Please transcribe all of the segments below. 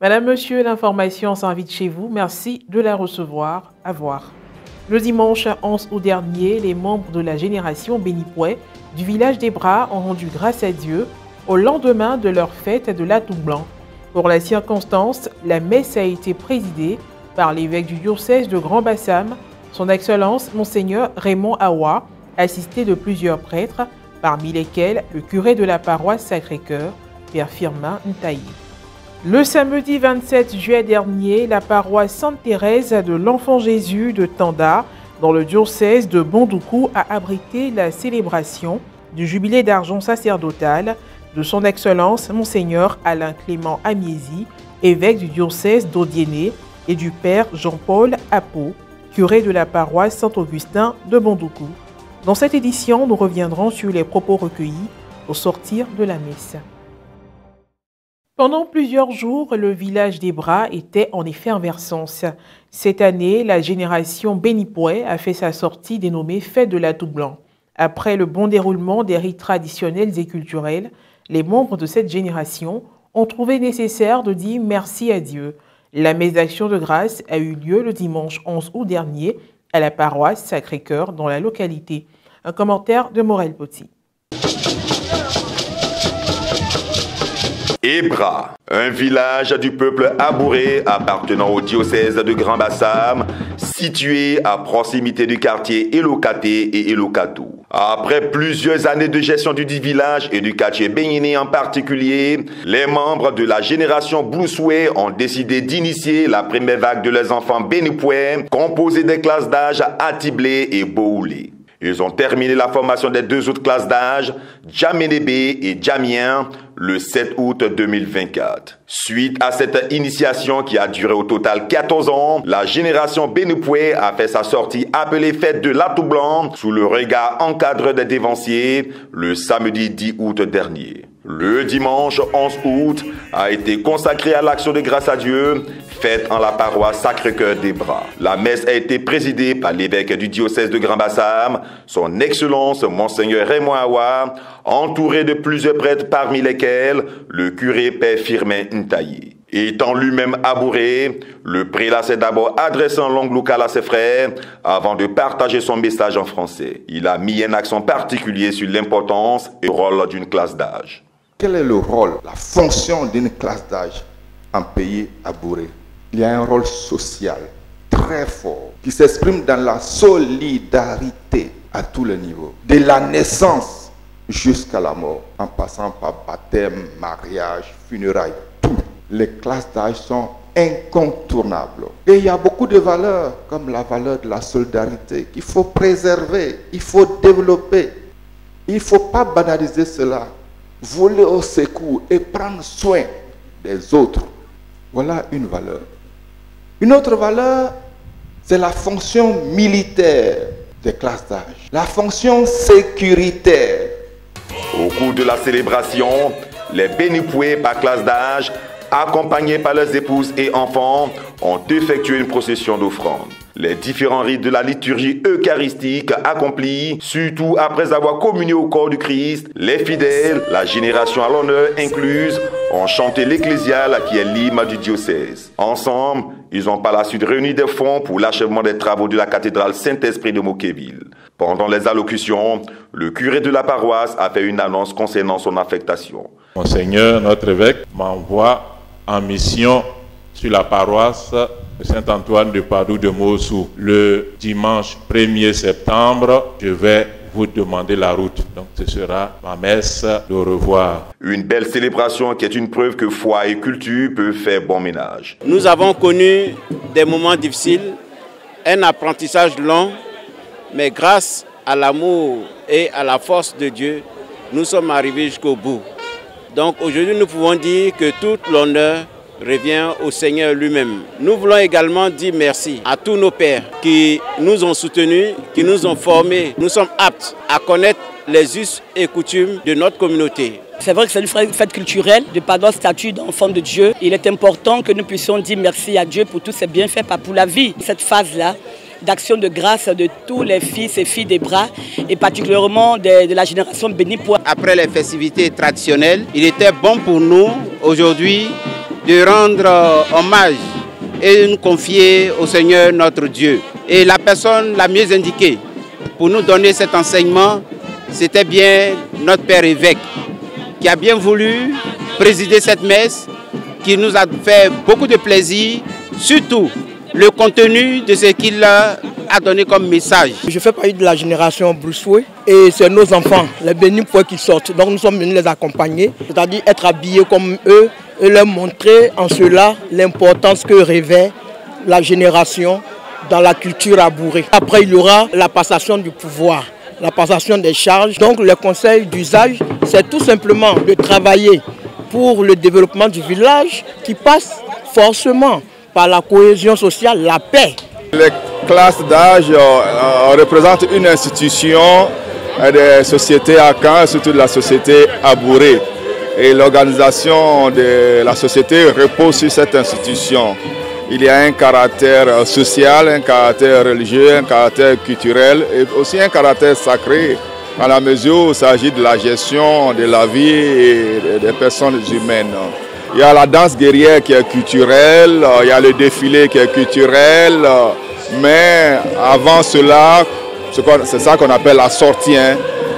Madame, Monsieur, l'information s'invite chez vous. Merci de la recevoir. À voir. Le dimanche 11 août dernier, les membres de la génération Bénipoué du village des Bras ont rendu grâce à Dieu au lendemain de leur fête de l'Atout Blanc. Pour la circonstance, la messe a été présidée par l'évêque du diocèse de Grand Bassam, son Excellence Monseigneur Raymond Awa, assisté de plusieurs prêtres, parmi lesquels le curé de la paroisse Sacré-Cœur, Père Firmin Ntaï. Le samedi 27 juillet dernier, la paroisse Sainte-Thérèse de l'Enfant Jésus de Tanda, dans le diocèse de Bondoukou, a abrité la célébration du jubilé d'argent sacerdotal de son Excellence Monseigneur Alain Clément Amiesi, évêque du diocèse d'Odiéné, et du Père Jean-Paul Apo, curé de la paroisse Saint-Augustin de Bondoukou. Dans cette édition, nous reviendrons sur les propos recueillis au sortir de la messe. Pendant plusieurs jours, le village des Bras était en effervescence. Cette année, la génération Bénipoué a fait sa sortie dénommée Fête de l'Atout Blanc. Après le bon déroulement des rites traditionnels et culturels, les membres de cette génération ont trouvé nécessaire de dire merci à Dieu. La messe d'action de grâce a eu lieu le dimanche 11 août dernier à la paroisse Sacré-Cœur dans la localité. Un commentaire de Morel Poti. Ebra, un village du peuple abouré appartenant au diocèse de Grand Bassam, situé à proximité du quartier Elokaté et Elokatou. Après plusieurs années de gestion du dit village et du quartier Béniné en particulier, les membres de la génération Bloussoué ont décidé d'initier la première vague de leurs enfants Bénipoué, composée des classes d'âge Atiblé et Boulé. Ils ont terminé la formation des deux autres classes d'âge, Djaménébé et Djamien, le 7 août 2024. Suite à cette initiation qui a duré au total 14 ans, la génération Bénipoué a fait sa sortie appelée Fête de l'Atout Blanc sous le regard encadré des dévanciers le samedi 10 août dernier. Le dimanche 11 août a été consacré à l'action de grâce à Dieu, faite en la paroisse Sacré-Cœur des Bras. La messe a été présidée par l'évêque du diocèse de Grand Bassam, son Excellence Monseigneur Raymond Awa, entouré de plusieurs prêtres parmi lesquels le curé Père Firmin Ntaï. Étant lui-même abouré, le prélat s'est d'abord adressé en langue locale à ses frères avant de partager son message en français. Il a mis un accent particulier sur l'importance et le rôle d'une classe d'âge. Quel est le rôle, la fonction d'une classe d'âge en pays abouré? Il y a un rôle social très fort qui s'exprime dans la solidarité à tous les niveaux, de la naissance jusqu'à la mort, en passant par baptême, mariage, funérailles, tout. Les classes d'âge sont incontournables. Et il y a beaucoup de valeurs, comme la valeur de la solidarité, qu'il faut préserver, il faut développer. Il ne faut pas banaliser cela. Voler au secours et prendre soin des autres. Voilà une valeur. Une autre valeur, c'est la fonction militaire des classes d'âge. La fonction sécuritaire. Au cours de la célébration, les Bénipoué par classe d'âge, accompagnés par leurs épouses et enfants, ont effectué une procession d'offrandes. Les différents rites de la liturgie eucharistique accomplis, surtout après avoir communié au corps du Christ, les fidèles, la génération à l'honneur incluse, ont chanté l'ecclésial qui est l'hymne du diocèse. Ensemble, ils ont par la suite réuni des fonds pour l'achèvement des travaux de la cathédrale Saint-Esprit de Moquéville. Pendant les allocutions, le curé de la paroisse a fait une annonce concernant son affectation. Monseigneur, notre évêque, m'envoie en mission sur la paroisse de Saint-Antoine de Padoue de Mossou. Le dimanche 1er septembre, je vais vous demander la route. Donc ce sera ma messe de revoir. Une belle célébration qui est une preuve que foi et culture peuvent faire bon ménage. Nous avons connu des moments difficiles, un apprentissage long, mais grâce à l'amour et à la force de Dieu, nous sommes arrivés jusqu'au bout. Donc aujourd'hui, nous pouvons dire que toute l'honneur revient au Seigneur lui-même. Nous voulons également dire merci à tous nos pères qui nous ont soutenus, qui nous ont formés. Nous sommes aptes à connaître les us et coutumes de notre communauté. C'est vrai que c'est une fête culturelle de par notre statut d'enfant de Dieu. Il est important que nous puissions dire merci à Dieu pour tous ses bienfaits, pas pour la vie. Cette phase-là d'action de grâce de tous les fils et filles des Bras et particulièrement de la génération Bénipoué. Après les festivités traditionnelles, il était bon pour nous aujourd'hui de rendre hommage et nous confier au Seigneur notre Dieu. Et la personne la mieux indiquée pour nous donner cet enseignement, c'était bien notre Père évêque, qui a bien voulu présider cette messe, qui nous a fait beaucoup de plaisir, surtout le contenu de ce qu'il a donné comme message. Je fais partie de la génération Bruceway et c'est nos enfants, les bénis poètes qui sortent. Donc nous sommes venus les accompagner, c'est-à-dire être habillés comme eux et leur montrer en cela l'importance que revêt la génération dans la culture abourée. Après, il y aura la passation du pouvoir, la passation des charges. Donc le conseil d'usage, c'est tout simplement de travailler pour le développement du village qui passe forcément par la cohésion sociale, la paix. Les classes d'âge représentent une institution des sociétés à Caen, surtout de la société abourée. Et l'organisation de la société repose sur cette institution. Il y a un caractère social, un caractère religieux, un caractère culturel et aussi un caractère sacré, à la mesure où il s'agit de la gestion de la vie et des personnes humaines. Il y a la danse guerrière qui est culturelle, il y a le défilé qui est culturel, mais avant cela, c'est ça qu'on appelle la sortie.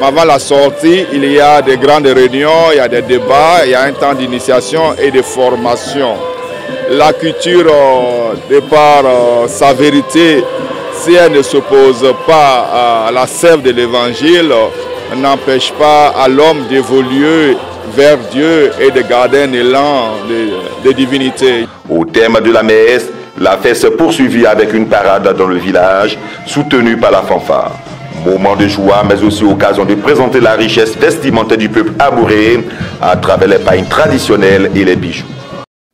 Avant la sortie, il y a des grandes réunions, il y a des débats, il y a un temps d'initiation et de formation. La culture, de par sa vérité, si elle ne s'oppose pas à la sève de l'évangile, n'empêche pas à l'homme d'évoluer vers Dieu et de garder un élan de divinité. Au terme de la messe, la fête se poursuivit avec une parade dans le village, soutenue par la fanfare. Moment de joie, mais aussi occasion de présenter la richesse vestimentaire du peuple abouré à travers les pailles traditionnelles et les bijoux.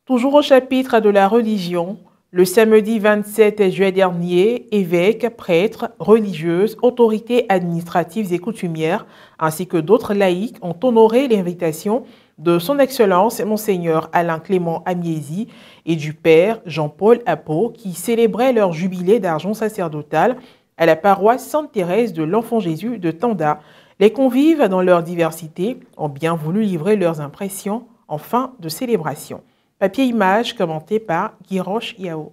Toujours au chapitre de la religion, le samedi 27 juillet dernier, évêques, prêtres, religieuses, autorités administratives et coutumières, ainsi que d'autres laïcs ont honoré l'invitation de son Excellence Monseigneur Alain Clément Amiezi et du Père Jean-Paul Apo, qui célébraient leur jubilé d'argent sacerdotal à la paroisse Sainte-Thérèse de l'Enfant Jésus de Tanda. Les convives, dans leur diversité, ont bien voulu livrer leurs impressions en fin de célébration. Papier-image commenté par Guy Roche Yao.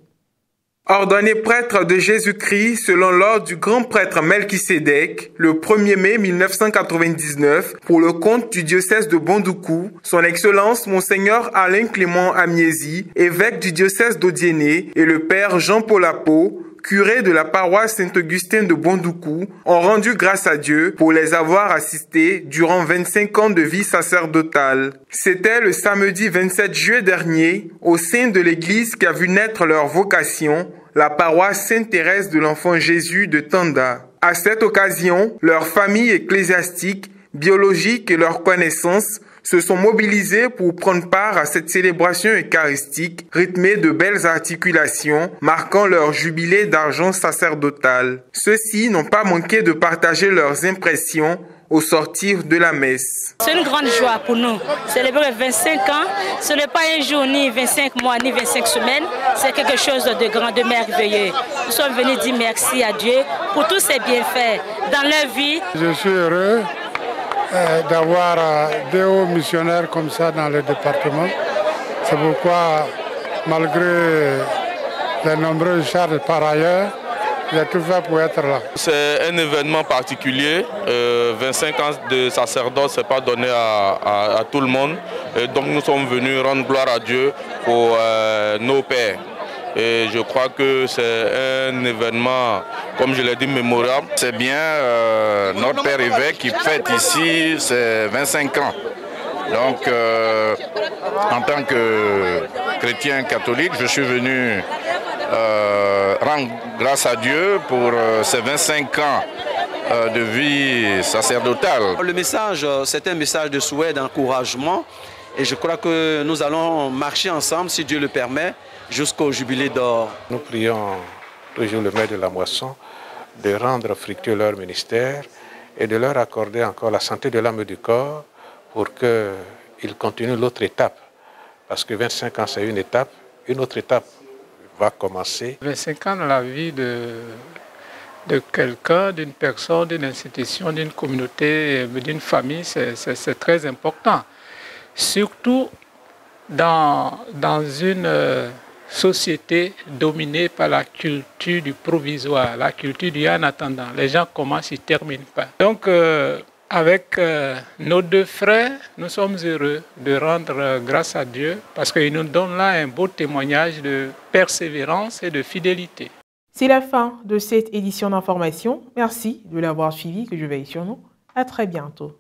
Ordonné prêtre de Jésus-Christ selon l'ordre du grand prêtre Melchisédek, le 1er mai 1999, pour le compte du diocèse de Bondoukou, son Excellence Monseigneur Alain Clément Amiezi, évêque du diocèse d'Odiéné, et le Père Jean-Paul Apo, curé de la paroisse Saint-Augustin de Bondoukou, ont rendu grâce à Dieu pour les avoir assistés durant 25 ans de vie sacerdotale. C'était le samedi 27 juillet dernier, au sein de l'église qui a vu naître leur vocation, la paroisse Sainte-Thérèse de l'Enfant Jésus de Tanda. À cette occasion, leur famille ecclésiastique, biologique et leurs connaissances se sont mobilisés pour prendre part à cette célébration eucharistique rythmée de belles articulations marquant leur jubilé d'argent sacerdotal. Ceux-ci n'ont pas manqué de partager leurs impressions au sortir de la messe. C'est une grande joie pour nous. Célébrer 25 ans, ce n'est pas un jour, ni 25 mois, ni 25 semaines. C'est quelque chose de grand, de merveilleux. Nous sommes venus dire merci à Dieu pour tous ses bienfaits dans leur vie. Je suis heureux d'avoir deux hauts missionnaires comme ça dans le département. C'est pourquoi, malgré les nombreuses charges par ailleurs, j'ai tout fait pour être là. C'est un événement particulier. 25 ans de sacerdoce, ce n'est pas donné à tout le monde. Et donc nous sommes venus rendre gloire à Dieu pour nos pères. Et je crois que c'est un événement, comme je l'ai dit, mémorable. C'est bien notre père évêque qui fête ici ses 25 ans. Donc, en tant que chrétien catholique, je suis venu rendre grâce à Dieu pour ces 25 ans de vie sacerdotale. Le message, c'est un message de souhait, d'encouragement. Et je crois que nous allons marcher ensemble, si Dieu le permet, jusqu'au jubilé d'or. Nous prions toujours le maître de la moisson de rendre fructueux leur ministère et de leur accorder encore la santé de l'âme et du corps pour qu'ils continuent l'autre étape. Parce que 25 ans, c'est une étape, une autre étape va commencer. 25 ans dans la vie de quelqu'un, d'une personne, d'une institution, d'une communauté, d'une famille, c'est très important. Surtout dans une société dominée par la culture du provisoire, la culture du en attendant. Les gens commencent, ils ne terminent pas. Donc, avec nos deux frères, nous sommes heureux de rendre grâce à Dieu parce qu'il nous donne là un beau témoignage de persévérance et de fidélité. C'est la fin de cette édition d'information. Merci de l'avoir suivi, que je veille sur nous. À très bientôt.